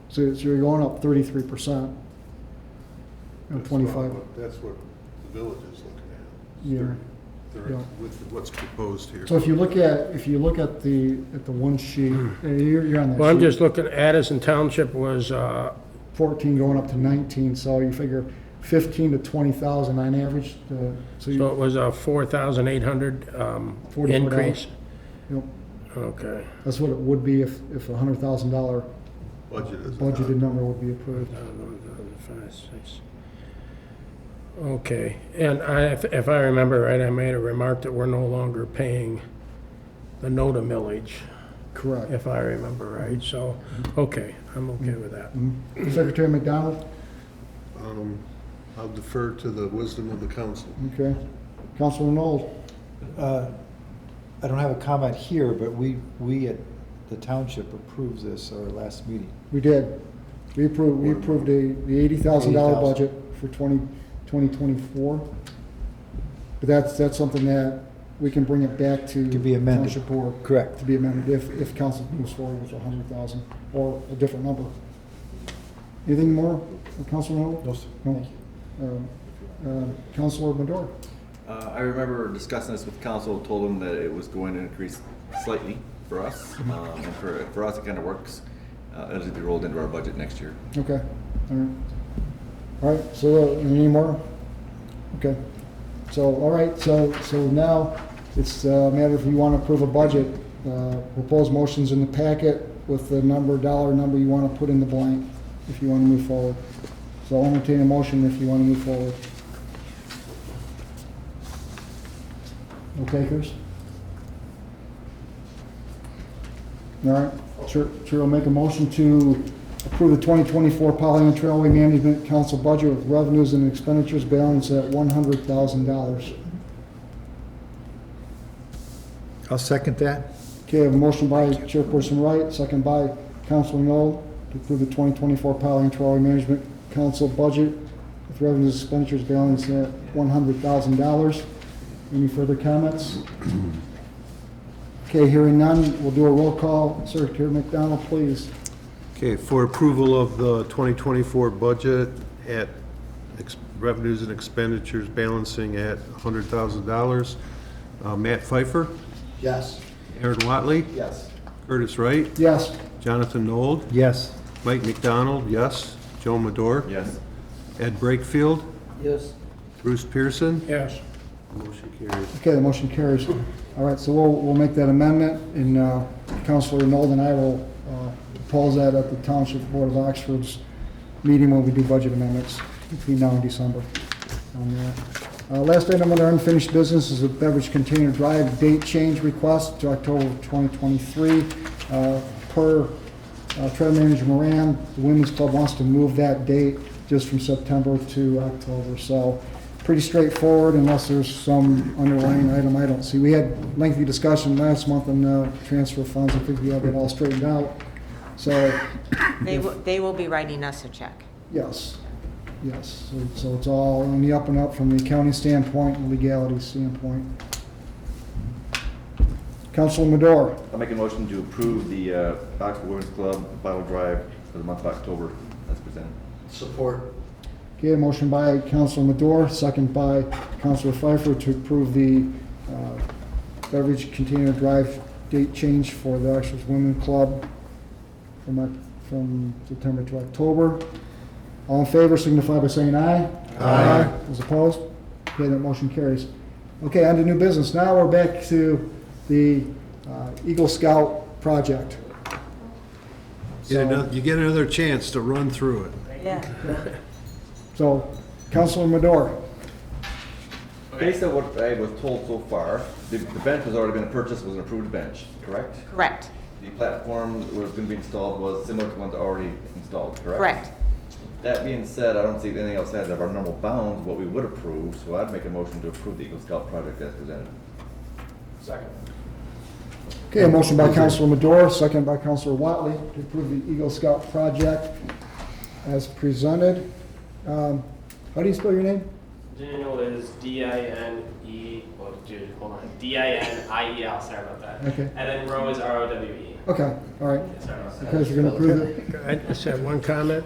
so you're going up 33%. And 25, That's what the village is looking at. yeah. Yeah. With what's proposed here. So if you look at the one sheet, you're on that Well, I'm sheet. just looking, Addison Township was, 14 going up to 19, so you figure 15 to 20,000 on average. So so you, it was a 4,800 $44. increase? Yep, Okay. that's what it would be if a $100,000 Budget is. budgeted number would be approved. 5, 6. Okay, and if I remember right, I made a remark that we're no longer paying the NOTA millage, Correct. if I remember right, so, okay, I'm okay with that. Secretary McDonald, I'll defer to the wisdom of the council. okay. Councilor Knoll, I don't have a comment here, but we at the township approved this at our last meeting. we did. We approved the $80,000 $80,000. budget for 2024. But that's something that we can bring it back to. To be amended. Township board. Correct. To be amended if council moves forward with 100,000 or a different number. Anything more, Councilor Knoll? No, sir. No. Councilor Madore? I remember discussing this with council, told them that it was going to increase slightly for us. And for us, it kind of works. It'll be rolled into our budget next year. Okay, all right. All right, so any more? Okay. So, all right, so now it's a matter if you want to approve a budget. Proposed motions in the packet with the dollar number you want to put in the blank if you want to move forward. So I'll entertain a motion if you want to move forward. No takers? All right, Chair will make a motion to approve the 2024 Pollyant Trailway Management Council budget with revenues and expenditures balance at $100,000. I'll second that. Okay, I have a motion by Chairperson Wright, second by Councilor Knoll to approve the 2024 Pollyant Trailway Management Council budget with revenues and expenditures balance at $100,000. Any further comments? Okay, hearing none, we'll do a roll call. Secretary McDonald, please. Okay, for approval of the 2024 budget at revenues and expenditures balancing at $100,000, Matt Pfeiffer, Yes. Aaron Watley, Yes. Curtis Wright, Yes. Jonathan Nold, Yes. Mike McDonald, yes, Joe Madore, Yes. Ed Brakefield, Yes. Bruce Pearson, Yes. motion carries. Okay, the motion carries. All right, so we'll make that amendment, and Councilor Knoll and I will propose that at the Township Board of Oxford's meeting when we do budget amendments between now and December. On that. Last item under unfinished business is a beverage container drive date change request to October of 2023. Per Trail Manager Moran, the Women's Club wants to move that date just from September to October. So pretty straightforward unless there's some underlying item I don't see. We had lengthy discussion last month on transfer of funds. I think we have it all straightened out. So, They will be writing us a check. yes, yes. So it's all on the up and up from the accounting standpoint and legality standpoint. Councilor Madore, I'll make a motion to approve the Oxford Women's Club bottle drive for the month of October as presented. Support. okay, a motion by Councilor Madore, second by Councilor Pfeiffer to approve the beverage container drive date change for the Oxford Women's Club from September to October. All in favor signify by saying aye. Aye. Those opposed? Okay, that motion carries. Okay, on to new business. Now we're back to the Eagle Scout project. You get another chance to run through it. Yeah. So, Councilor Madore. Based on what I was told so far, the bench has already been purchased, was an approved bench, correct? Correct, The platform that was going to be installed was similar to ones already installed, correct? correct. That being said, I don't see anything outside of our normal bounds, what we would approve, so I'd make a motion to approve the Eagle Scout project as presented. Second. Okay, a motion by Councilor Madore, second by Councilor Watley to approve the Eagle Scout project as presented. How do you spell your name? Daniel is D-I-N-E, well, dude, hold on, D-I-N-I-E-L, sorry about that. Okay. And then Rowe is R-O-W-E. Okay, all right. Sorry about that. Okay, so you're gonna approve it? I just have one comment.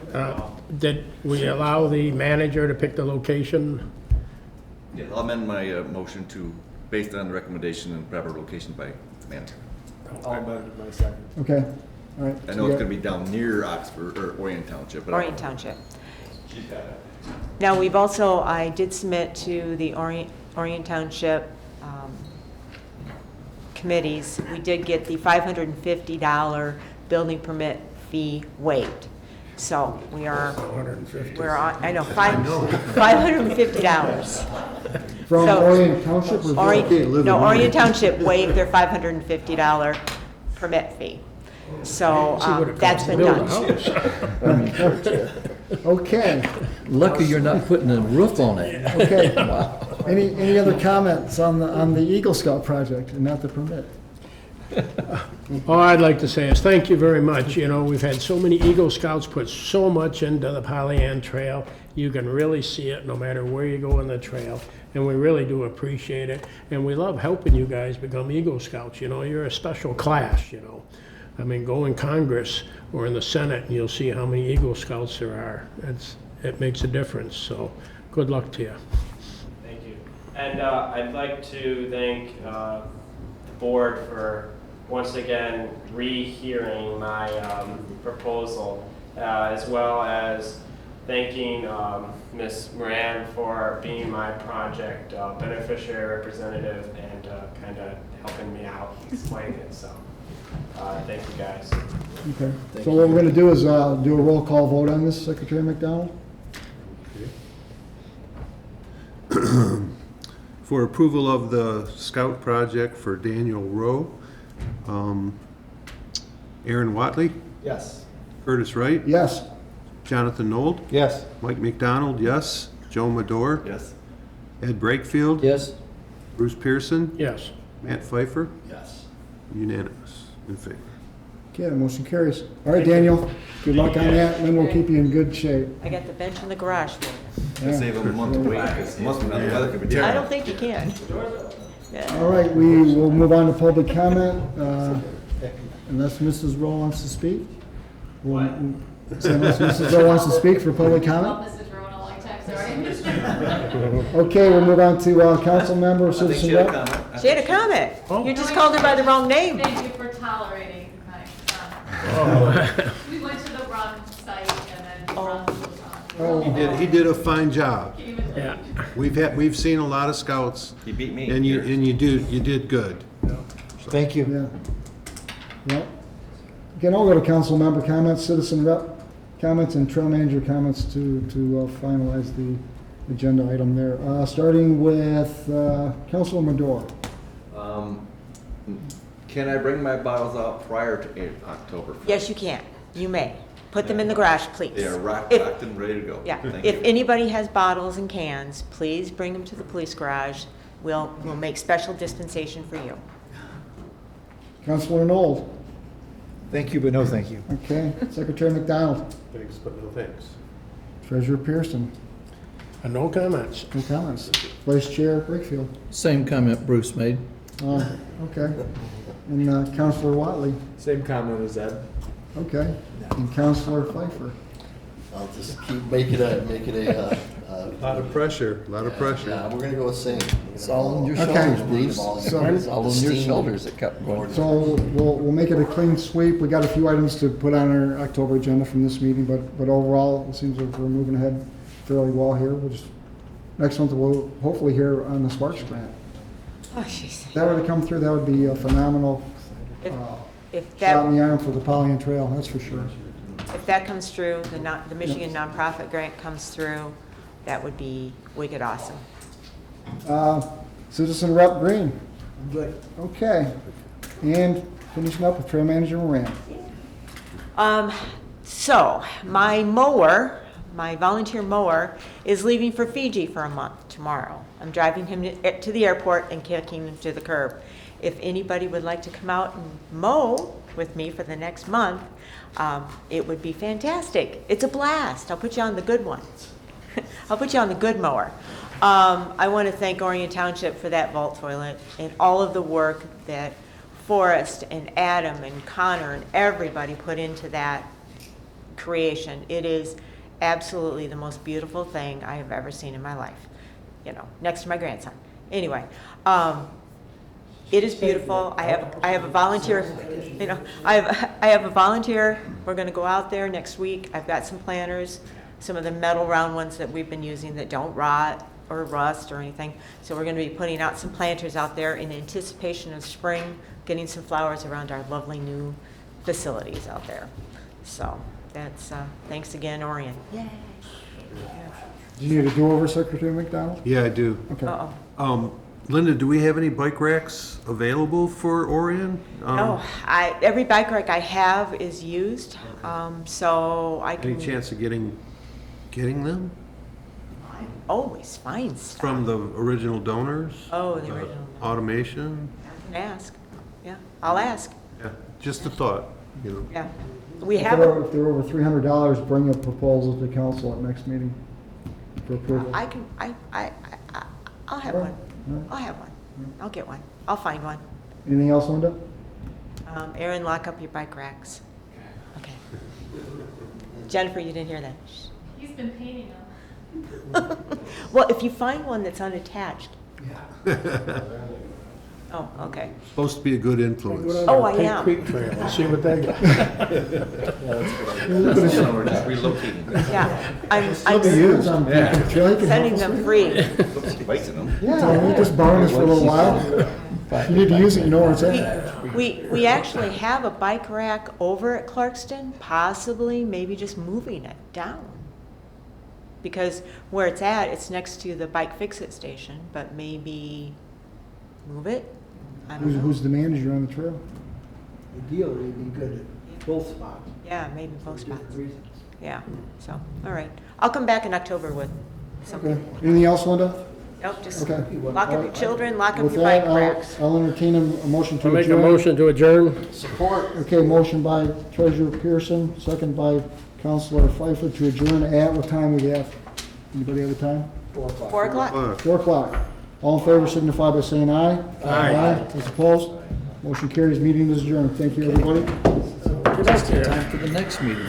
Did we allow the manager to pick the location? Yeah, I'll amend my motion to, based on the recommendation and proper location by manager. I'll amend my second. Okay, all right. I know it's gonna be down near Oxford, or Orient Township, but. Orient Township. She's got it. Now, we've also, I did submit to the Orient Township committees, we did get the $550 building permit fee waived. So we are, we're on, I know, $550. From So- Orient Township or? No, Orient Township waived their $550 permit fee. So that's been done. Okay, Lucky you're not putting a roof on it. okay. Any other comments on the Eagle Scout project and not the permit? All I'd like to say is thank you very much. You know, we've had so many Eagle Scouts put so much into the Pollyant Trail. You can really see it no matter where you go on the trail, and we really do appreciate it. And we love helping you guys become Eagle Scouts. You know, you're a special class, you know. I mean, go in Congress or in the Senate, and you'll see how many Eagle Scouts there are. It makes a difference, so good luck to you. Thank you. And I'd like to thank the board for once again rehearing my proposal, as well as thanking Ms. Moran for being my project beneficiary representative and kind of helping me out explain it. So thank you guys. Okay, so what we're gonna do is do a roll call vote on this, Secretary McDonald? For approval of the Scout project for Daniel Rowe, Aaron Watley, Yes. Curtis Wright, Yes. Jonathan Nold, Yes. Mike McDonald, yes, Joe Madore, Yes. Ed Brakefield, Yes? Bruce Pearson, Yes. Matt Pfeiffer, Yes. unanimous in favor. Okay, the motion carries. All right, Daniel, good luck on that, and then we'll keep you in good shape. I got the bench in the garage for you. Gonna save them a month to wait, because months from now, the weather could be I terrible. don't think you can. Yeah. All right, we will move on to public comment, unless Mrs. Rowe wants to speak. Unless Mrs. Rowe wants to speak for public comment? Mrs. Rowan a long time, sorry. Okay, we'll move on to council member, I think citizen she had a rep. comment. She had a comment. You just called her by the wrong name. Thank you for tolerating my son. We went to the wrong site and then wrong was on. Oh, He did a fine job. Yeah. We've seen a lot of scouts, He beat me. and you did good. Thank you. yeah. Well, again, I'll go to council member comments, citizen rep comments, and trail manager comments to finalize the agenda item there. Starting with Councilor Madore. Can I bring my bottles out prior to October 1st? Yes, you can. You may. Put them in the garage, please. They are rocked If- and ready to go. Yeah, Thank if you. anybody has bottles and cans, please bring them to the police garage. We'll make special dispensation for you. Councilor Noel. Thank you, but no thank you. Okay. Secretary McDonald. Thanks, but no thanks. Treasurer Pearson. No comments. No comments. Vice Chair Brakefield. Same comment Bruce made. Okay. And Councilor Watley. Same comment as Ed. Okay. And Councilor Pfeiffer. I'll just keep, make it a, Lot of pressure, yeah, we're gonna go with same. It's all on your Okay. shoulders, Bruce. Bruce. So- It's all on your shoulders that kept going. So we'll make it a clean sweep. We got a few items to put on our October agenda from this meeting, but overall, it seems like we're moving ahead fairly well here. We'll just, next month, we'll hopefully hear on the Sparks grant. Oh, jeez. If that were to come through, that would be a phenomenal If shot that, in the arm for the Pollyant Trail, that's for sure. if that comes through, the Michigan nonprofit grant comes through, that would be wicked awesome. Citizen Rep Green. Good. Okay. And finishing up with Trail Manager Moran. So, my mower, my volunteer mower, is leaving for Fiji for a month tomorrow. I'm driving him to the airport and kicking him to the curb. If anybody would like to come out and mow with me for the next month, it would be fantastic. It's a blast. I'll put you on the good one. I'll put you on the good mower. I want to thank Orion Township for that vault toilet and all of the work that Forrest and Adam and Connor and everybody put into that creation. It is absolutely the most beautiful thing I have ever seen in my life, you know, next to my grandson. Anyway, it is beautiful. I have a volunteer, you know, I have a volunteer. We're going to go out there next week. I've got some planters, some of the metal round ones that we've been using that don't rot or rust or anything. So we're going to be putting out some planters out there in anticipation of spring, getting some flowers around our lovely new facilities out there. So that's, thanks again, Orion. Yay. Do you need a do-over, Secretary McDonald? Yeah, I do. Okay. Uh-oh. Linda, do we have any bike racks available for Orion? No, every bike rack I have is used, so I can. Any chance of getting them Always find stuff. from the original donors? Oh, the original. Automation? I can ask. Yeah, I'll ask. Yeah, just a thought, you know. Yeah. We If have, they're over $300, bring a proposal to council at next meeting for approval. I'll have one. I'll have one. I'll get one. I'll find one. Anything else, Linda? Aaron, lock up your bike racks. Okay. Jennifer, you didn't hear that. He's been painting them. Well, if you find one that's unattached. Oh, okay. Supposed to be a good influence. Oh, I am. Creek Trail, see what they got. We're just relocating. Yeah, I'm Use on Creek Trail, you can sending help us them free. Biking them. Yeah, you just borrow this for a little while. If you need to use it, you know where it's at. We actually have a bike rack over at Clarkston, possibly maybe just moving it down. Because where it's at, it's next to the Bike Fix-It station, but maybe move it? I don't know. Who's the manager on the trail? Ideally, it'd be good at both spots. Yeah, maybe both for different spots. reasons. Yeah, so, all right. I'll come back in October with Okay. something. Anything else, Linda? Nope, just Okay. lock up your children, lock up With your that, bike racks. I'll entertain a motion to I'll make a adjourn. motion to adjourn. Okay, motion by Treasurer Pearson, second by Councilor Pfeiffer to adjourn at what time we have? Anybody have a time? 4 o'clock? 4 o'clock. All in favor signify by saying aye. Aye. Those opposed? Motion carries. Meeting is adjourned. Thank you, everybody. Time for the next meeting.